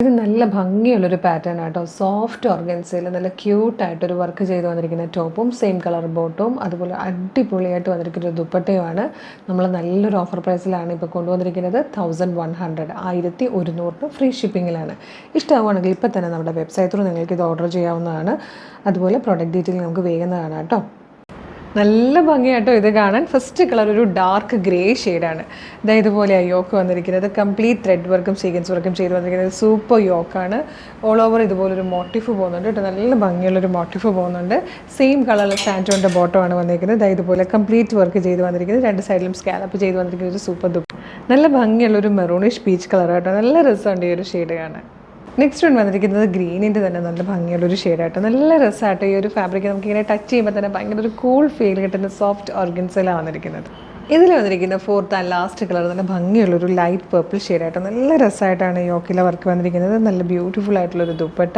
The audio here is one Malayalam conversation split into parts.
ഇത് നല്ല ഭംഗിയുള്ളൊരു പാറ്റേൺ ആട്ടോ. സോഫ്റ്റ് ഓർഗൻസയിൽ നല്ല ക്യൂട്ടായിട്ടൊരു വർക്ക് ചെയ്ത് വന്നിരിക്കുന്ന ടോപ്പും സെയിം കളർ ബോട്ടും അതുപോലെ അടിപൊളിയായിട്ട് വന്നിരിക്കുന്ന ഒരു ദുപ്പട്ടയുമാണ്. നമ്മൾ നല്ലൊരു ഓഫർ പ്രൈസിലാണ് ഇപ്പോൾ കൊണ്ടുവന്നിരിക്കുന്നത്. 1100 1100 ഫ്രീ ഷിപ്പിങ്ങിലാണ്. ഇഷ്ടമാവുകയാണെങ്കിൽ ഇപ്പം തന്നെ നമ്മുടെ വെബ്സൈറ്റ് ത്രൂ നിങ്ങൾക്ക് ഇത് ഓർഡർ ചെയ്യാവുന്നതാണ്. അതുപോലെ പ്രൊഡക്റ്റ് ഡീറ്റെയിൽ നമുക്ക് വേഗം കാണാം കേട്ടോ. നല്ല ഭംഗിയായിട്ടോ ഇത് കാണാൻ. ഫസ്റ്റ് കളർ ഒരു ഡാർക്ക് ഗ്രേ ഷെയ്ഡാണ്. ഇതുപോലെയാണ് യോക്ക് വന്നിരിക്കുന്നത്. കംപ്ലീറ്റ് ത്രെഡ് വർക്കും സീക്വൻസ് വർക്കും ചെയ്ത് വന്നിരിക്കുന്നത്. സൂപ്പർ യോക്കാണ്. ഓൾ ഓവർ ഇതുപോലൊരു മോട്ടീഫ് പോകുന്നുണ്ട് കേട്ടോ. നല്ല ഭംഗിയുള്ളൊരു മോട്ടീഫ് പോകുന്നുണ്ട്. സെയിം കളറിൽ സാൻറ്റോൻ്റെ ബോട്ടമാണ് വന്നിരിക്കുന്നത്. ഇതുപോലെ കംപ്ലീറ്റ് വർക്ക് ചെയ്ത് വന്നിരിക്കുന്നത്. രണ്ട് സൈഡിലും സ്കാലപ്പ് ചെയ്ത് വന്നിരിക്കുന്ന ഒരു സൂപ്പർ ദുപ്പ. നല്ല ഭംഗിയുള്ളൊരു മെറൂണിഷ് പീച്ച് കളർ കേട്ടോ. നല്ല രസമുണ്ട് ഈ ഒരു ഷെയ്ഡ് കാണാൻ. നെക്സ്റ്റ് വൺ വന്നിരിക്കുന്നത് ഗ്രീനിൻ്റെ തന്നെ നല്ല ഭംഗിയുള്ളൊരു ഷെയ്ഡായിട്ട് നല്ല രസമായിട്ട് ഈ ഒരു ഫാബ്രിക് നമുക്കിങ്ങനെ ടച്ച് ചെയ്യുമ്പോൾ തന്നെ ഭയങ്കര ഒരു കൂൾ ഫീൽ കിട്ടുന്ന സോഫ്റ്റ് ഓർഗൻസിലാണ് വന്നിരിക്കുന്നത്. ഇതിൽ വന്നിരിക്കുന്ന ഫോർത്ത് ആൻഡ് ലാസ്റ്റ് കളർ നല്ല ഭംഗിയുള്ളൊരു ലൈറ്റ് പർപ്പിൾ ഷെയ്ഡായിട്ട് നല്ല രസമായിട്ടാണ് യോക്കിലെ വർക്ക് വന്നിരിക്കുന്നത്. നല്ല ബ്യൂട്ടിഫുൾ ആയിട്ടുള്ളൊരു ദുപ്പട്ട.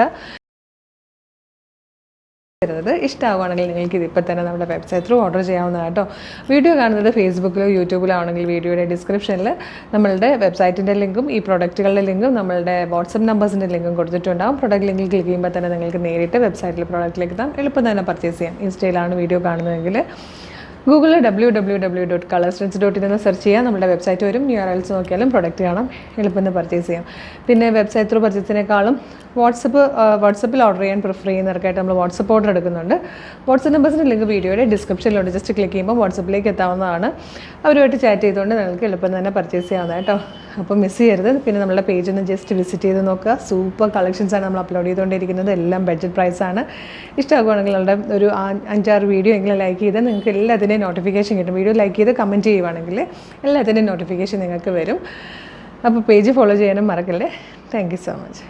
ഇഷ്ടമാവുകയാണെങ്കിൽ നിങ്ങൾക്ക് ഇതിപ്പോൾ തന്നെ നമ്മുടെ വെബ്സൈറ്റ് ത്രൂ ഓർഡർ ചെയ്യാവുന്നതാണ് കേട്ടോ. വീഡിയോ കാണുന്നത് ഫേസ്ബുക്കിലോ യൂട്യൂബിലോ ആണെങ്കിൽ വീഡിയോയുടെ ഡിസ്ക്രിപ്ഷനിൽ നമ്മളുടെ വെബ്സൈറ്റിൻ്റെ ലിങ്കും ഈ പ്രോഡക്റ്റുകളുടെ ലിങ്കും നമ്മളുടെ വാട്സപ്പ് നമ്പേഴ്സിൻ്റെ ലിങ്കും കൊടുത്തിട്ടുണ്ടാകും. പ്രോഡക്റ്റ് ലിങ്കിൽ ക്ലിക്ക് ചെയ്യുമ്പോൾ തന്നെ നിങ്ങൾക്ക് നേരിട്ട് വെബ്സൈറ്റിൽ പ്രോഡക്റ്റിലേക്ക് എത്താം. എളുപ്പം തന്നെ പർച്ചേസ് ചെയ്യാം. ഇൻസ്റ്റയിലാണ് വീഡിയോ കാണുന്നതെങ്കിൽ ഗൂഗിളിൽ www.colorstrints.in എന്ന് സെർച്ച് ചെയ്യാം. നമ്മുടെ വെബ്സൈറ്റ് വരും. URLs നോക്കിയാലും പ്രൊഡക്റ്റ് കാണാം. എളുപ്പം പർച്ചേസ് ചെയ്യാം. പിന്നെ വെബ്സൈറ്റ് ത്രൂ പർച്ചേസിനേക്കാളും വാട്സപ്പിൽ ഓർഡർ ചെയ്യാൻ പ്രിഫർ ചെയ്യുന്നവർക്കായിട്ട് നമ്മൾ വാട്സപ്പ് ഓർഡർ എടുക്കുന്നുണ്ട്. വാട്സപ്പ് നമ്പേഴ്സിൻ്റെ ലിങ്ക് വീഡിയോയുടെ ഡിസ്ക്രിപ്ഷനിലുണ്ട്. ജസ്റ്റ് ക്ലിക്ക് ചെയ്യുമ്പോൾ വാട്സപ്പിലേക്ക് എത്താവുന്നതാണ്. അവരുമായിട്ട് ചാറ്റ് ചെയ്തുകൊണ്ട് നിങ്ങൾക്ക് എളുപ്പം തന്നെ പർച്ചേസ് ചെയ്യാവുന്നതാണ് കേട്ടോ. അപ്പോൾ മിസ് ചെയ്യരുത്. പിന്നെ നമ്മുടെ പേജ് ഒന്ന് ജസ്റ്റ് വിസിറ്റ് ചെയ്ത് നോക്കുക. സൂപ്പർ കളക്ഷൻസാണ് നമ്മൾ അപ്ലോഡ് ചെയ്തുകൊണ്ടിരിക്കുന്നത്. എല്ലാം ബഡ്ജറ്റ് പ്രൈസാണ്. ഇഷ്ടമാകുകയാണെങ്കിൽ നമ്മുടെ ഒരു 5-6 വീഡിയോ എങ്കിലും ലൈക്ക് ചെയ്ത് നിങ്ങൾക്ക് എല്ലാത്തിൻ്റെയും നോട്ടിഫിക്കേഷൻ കിട്ടും. വീഡിയോ ലൈക്ക് ചെയ്ത് കമൻറ്റ് ചെയ്യുവാണെങ്കിൽ എല്ലാത്തിൻ്റെയും നോട്ടിഫിക്കേഷൻ നിങ്ങൾക്ക് വരും. അപ്പോൾ പേജ് ഫോളോ ചെയ്യാനും മറക്കല്ലേ. Thank you so much.